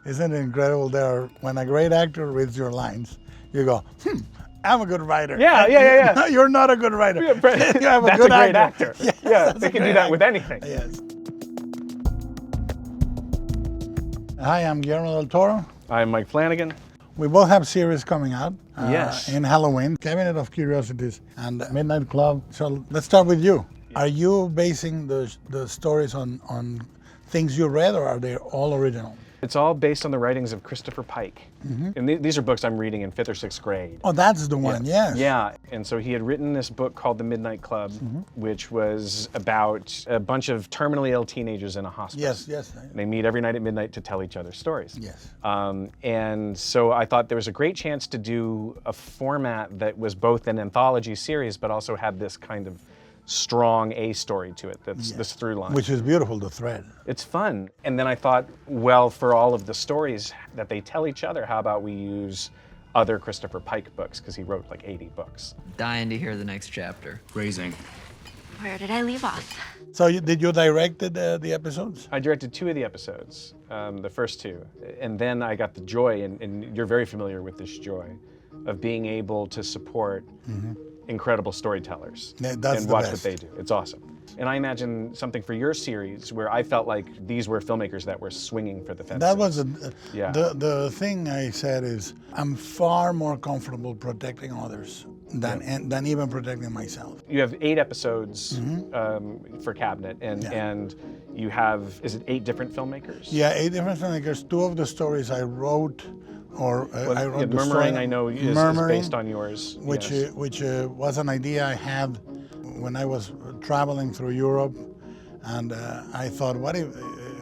Isn't it incredible there, when a great actor reads your lines, you go, I'm a good writer. Yeah. No, you're not a good writer. Yeah, but You have that's good a great actor. actor. Yes, Yeah, that's they a can do great that with actor. anything. Yes. Hi, I'm Guillermo del Toro. I'm Mike Flanagan. We both have series coming out Yes. in Halloween, Cabinet of Curiosities and Midnight Club. So let's start with you. Are you basing the stories on things you read, or are they all original? It's all based on the writings of Christopher Pike. And these are books I'm reading in 5th or 6th grade. Oh, that's the one, yes. Yeah, and so he had written this book called The Midnight Club, which was about a bunch of terminally ill teenagers in a hospice. Yes. They meet every night at midnight to tell each other stories. Yes. And so I thought there was a great chance to do a format that was both an anthology series, but also had this kind of strong A story to it, that's this through line. Which is beautiful, the thread. It's fun. And then I thought, well, for all of the stories that they tell each other, how about we use other Christopher Pike books, because he wrote like 80 books. Dying to hear the next chapter. Raising. Where did I leave off? So did you direct the episodes? I directed 2 of the episodes, the first 2. And then I got the joy, and you're very familiar with this joy, of being able to support incredible storytellers Yeah, that's and the watch best. what they do. It's awesome. And I imagine something for your series where I felt like these were filmmakers that were swinging for the fences. That was Yeah. the thing I said is I'm far more comfortable protecting others than even protecting myself. You have 8 episodes for Cabinet, and you have, is it 8 different filmmakers? Yeah, 8 different filmmakers. 2 of the stories I wrote, or I wrote the Murmuring, story. I know, is Murmuring, based on yours. which yes. which was an idea I had when I was traveling through Europe, and I thought, what if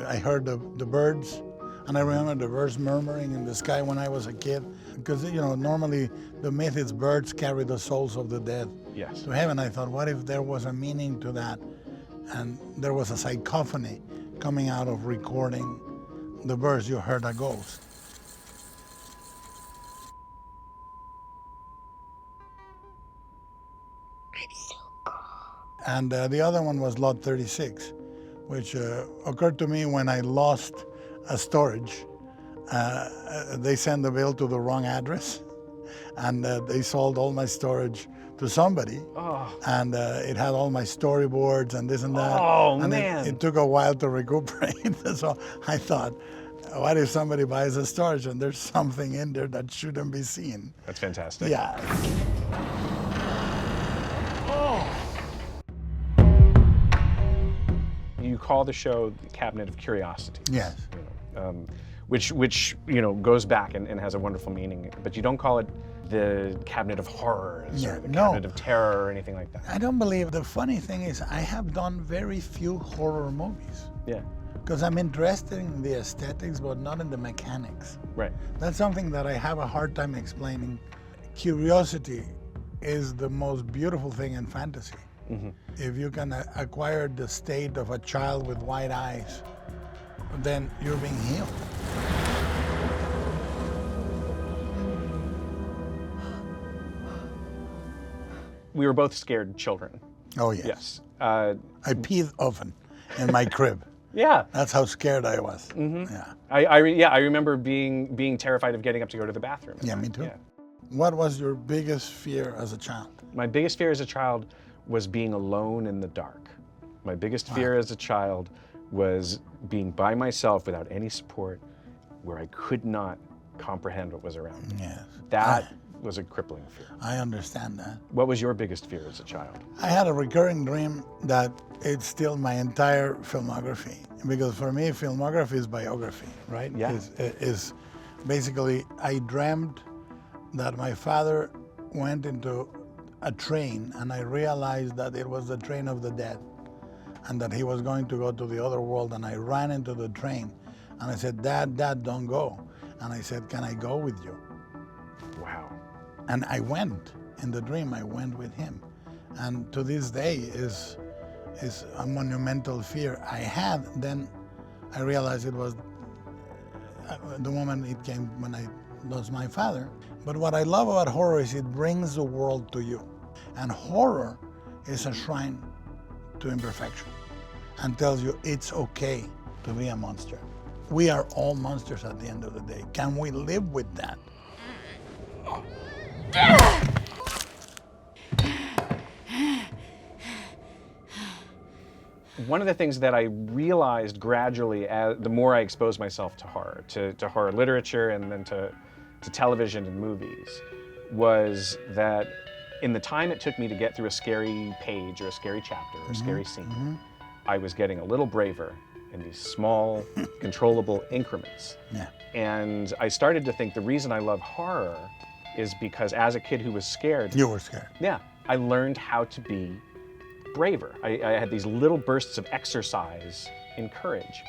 I heard the birds, and I remember the birds murmuring in the sky when I was a kid, because normally the myth is birds carry the souls of the dead Yes. to heaven. I thought, what if there was a meaning to that, and there was a cacophony coming out of recording the birds. You heard a ghost. And the other one was Lot 36, which occurred to me when I lost a storage. They sent the bill to the wrong address, and they sold all my storage to somebody. Oh. And it had all my storyboards and this and that. Oh, and man. It took a while to recuperate. So I thought, what if somebody buys a storage and there's something in there that shouldn't be seen? That's fantastic. Yeah. You call the show the Cabinet of Curiosities. Yes. Which goes back and has a wonderful meaning, but you don't call it the Cabinet of Horrors Yeah, or the no. Cabinet of Terror or anything like that. I don't believe. The funny thing is, I have done very few horror movies Yeah, because I'm interested in the aesthetics, but not in the mechanics. right. That's something that I have a hard time explaining. Curiosity is the most beautiful thing in fantasy. If you can acquire the state of a child with wide eyes, then you're being healed. We were both scared children. Oh yes. Yes. I peed often in my crib. Yeah. That's how scared I was. Yeah. I remember being terrified of getting up to go to the bathroom. Yeah, me too. Yeah. What was your biggest fear as a child? My biggest fear as a child was being alone in the dark. My biggest fear as a child was being by myself without any support, where I could not comprehend what was around me. Yes. That was a crippling fear. I understand that. What was your biggest fear as a child? I had a recurring dream that it's still my entire filmography. Because for me, filmography is biography, right? Yeah. Is basically, I dreamt that my father went into a train, and I realized that it was the train of the dead, and that he was going to go to the other world, and I ran into the train, and I said, Dad, don't go. And I said, can I go with you? Wow. And I went. In the dream, I went with him. And to this day is a monumental fear I had. Then I realized it was the moment it came when I lost my father. But what I love about horror is it brings the world to you. And horror is a shrine to imperfection and tells you it's okay to be a monster. we are all monsters at the end of the day. Can we live with that? One of the things that I realized gradually, the more I exposed myself to horror, to horror literature and then to television and movies, was that in the time it took me to get through a scary page or a scary chapter or a scary scene, I was getting a little braver in these small, controllable increments. Yeah. And I started to think the reason I love horror is because as a kid who was scared, You were scared. yeah, I learned how to be braver. I had these little bursts of exercise in courage.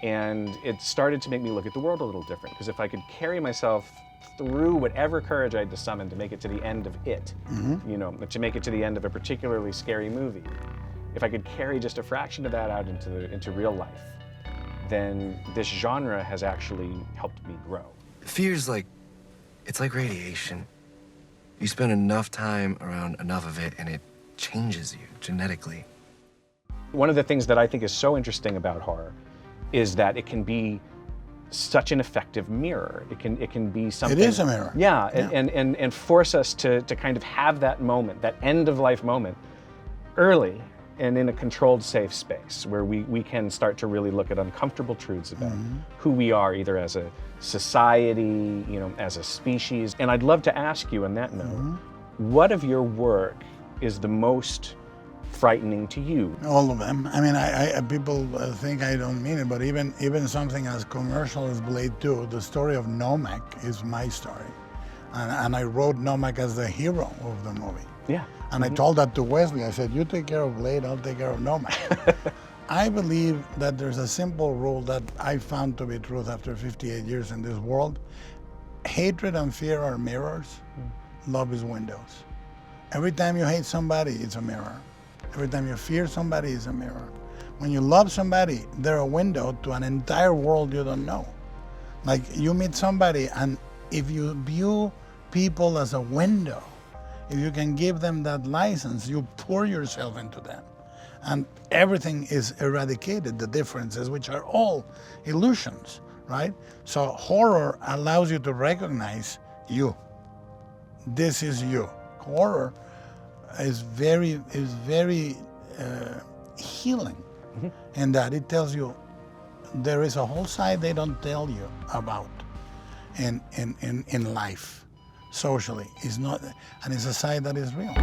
And it started to make me look at the world a little different, because if I could carry myself through whatever courage I had to summon to make it to the end of it, you know, to make it to the end of a particularly scary movie, if I could carry just a fraction of that out into real life, then this genre has actually helped me grow. Fear's it's like radiation. You spend enough time around enough of it and it changes you genetically. One of the things that I think is so interesting about horror is that it can be such an effective mirror. It can be something. It is a mirror. Yeah, and force us to kind of have that moment, that end of life moment, early and in a controlled, safe space where we can start to really look at uncomfortable truths about who we are, either as a society, you know, as a species. And I'd love to ask you on that note, what of your work is the most frightening to you? All of them. I mean, I people think I don't mean it, but even something as commercial as Blade 2, the story of Nomak is my story. And I wrote Nomak as the hero of the movie. Yeah. And I told that to Wesley. I said, you take care of Blade, I'll take care of Nomak. I believe that there's a simple rule that I found to be truth after 58 years in this world. Hatred and fear are mirrors. Love is windows. Every time you hate somebody, it's a mirror. Every time you fear somebody, it's a mirror. When you love somebody, they're a window to an entire world you don't know. Like you meet somebody, and if you view people as a window, if you can give them that license, you pour yourself into them. And everything is eradicated, the differences, which are all illusions, right? So horror allows you to recognize you. This is you. Horror is very healing in that it tells you there is a whole side they don't tell you about in life, socially. It's not, and it's a side that is real.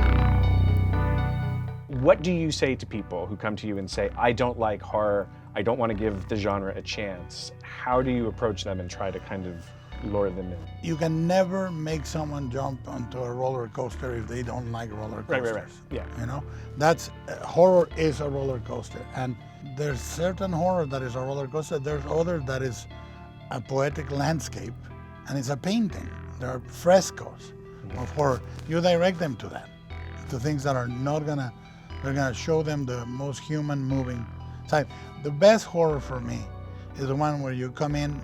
What do you say to people who come to you and say, I don't like horror, I don't want to give the genre a chance? How do you approach them and try to kind of lure them in? You can never make someone jump onto a roller coaster if they don't like roller coasters. Right. Yeah. You know, that's horror is a roller coaster, and there's certain horror that is a roller coaster. There's other that is a poetic landscape, and it's a painting. There are frescoes of horror. You direct them to that, to things that are not gonna. They're gonna show them the most human, moving side. The best horror for me is the one where you come in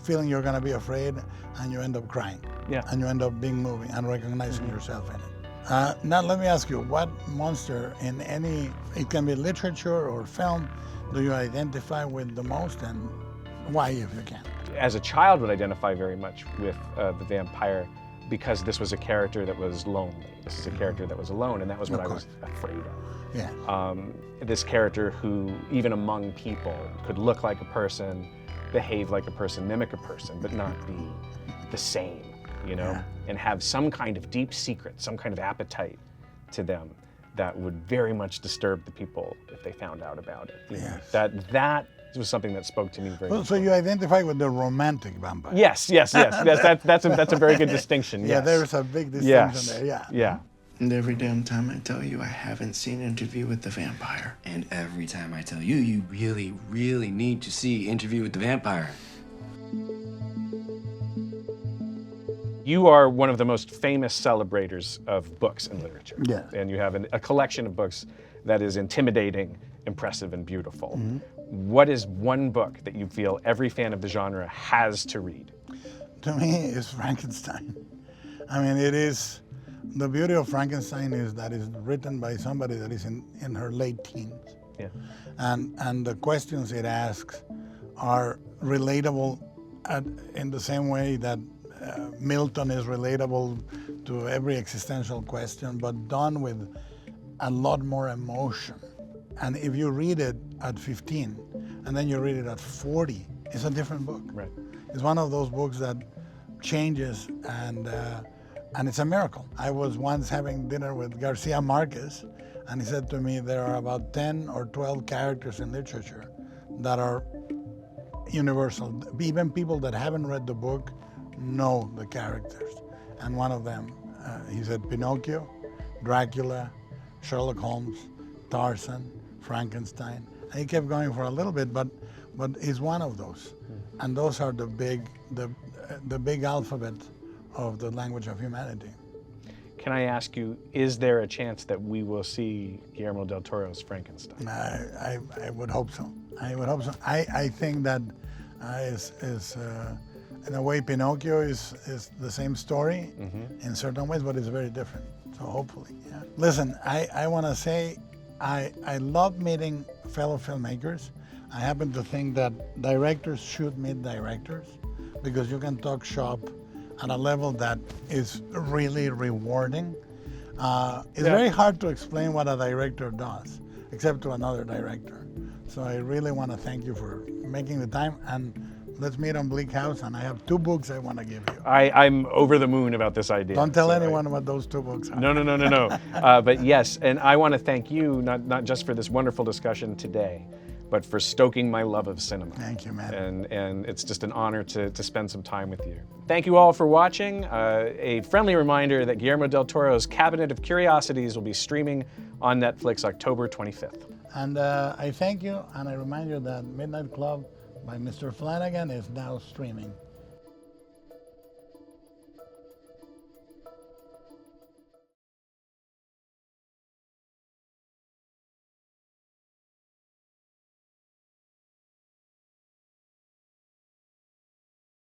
feeling you're gonna be afraid, and you end up crying. Yeah. And you end up being moving and recognizing yourself in it. Now let me ask you, what monster in any, it can be literature or film, do you identify with the most, and why, if you can? As a child, would identify very much with the vampire because this was a character that was lonely. This is a character that was alone, and that was what I was afraid of. Yeah. This character who, even among people, could look like a person, behave like a person, mimic a person, but not be the same, you know, and have some kind of deep secret, some kind of appetite to them that would very much disturb the people if they found out about it. You know? That was something that spoke to me very much. So you identify with the romantic vampire? Yes. That's a very good distinction. Yeah, Yes. there's a big distinction there. Yeah. Yeah. And every damn time I tell you I haven't seen Interview with the Vampire. And every time I tell you, you really, really need to see Interview with the Vampire. You are one of the most famous celebrators of books and literature. Yes. And you have a collection of books that is intimidating, impressive, and beautiful. What is one book that you feel every fan of the genre has to read? To me, it's Frankenstein. I mean, it is, the beauty of Frankenstein is that it's written by somebody that is in her late teens. Yeah. And the questions it asks are relatable in the same way that Milton is relatable to every existential question, but done with a lot more emotion. And if you read it at 15 and then you read it at 40, it's a different book. Right. It's one of those books that changes, and it's a miracle. I was once having dinner with Garcia Marquez, and he said to me, there are about 10 or 12 characters in literature that are universal. Even people that haven't read the book know the characters. And one of them, he said, Pinocchio, Dracula, Sherlock Holmes, Tarzan, Frankenstein. And he kept going for a little bit, but he's one of those. And those are the big alphabet of the language of humanity. Can I ask you, is there a chance that we will see Guillermo del Toro's Frankenstein? I would hope so. I would hope so. I think that in a way, Pinocchio is the same story in certain ways, but it's very different. So hopefully, yeah. Listen, I want to say I love meeting fellow filmmakers. I happen to think that directors should meet directors because you can talk shop at a level that is really rewarding. It's very hard to explain what a director does, except to another director. So I really want to thank you for making the time, and let's meet on Bleak House, and I have 2 books I want to give you. I'm over the moon about this idea. Don't tell anyone what those 2 books are. No. But yes, and I want to thank you, not just for this wonderful discussion today, but for stoking my love of cinema. Thank you, man. And it's just an honor to spend some time with you. Thank you all for watching. A friendly reminder that Guillermo del Toro's Cabinet of Curiosities will be streaming on Netflix October 25th. And I thank you, and I remind you that Midnight Club by Mr. Flanagan is now streaming.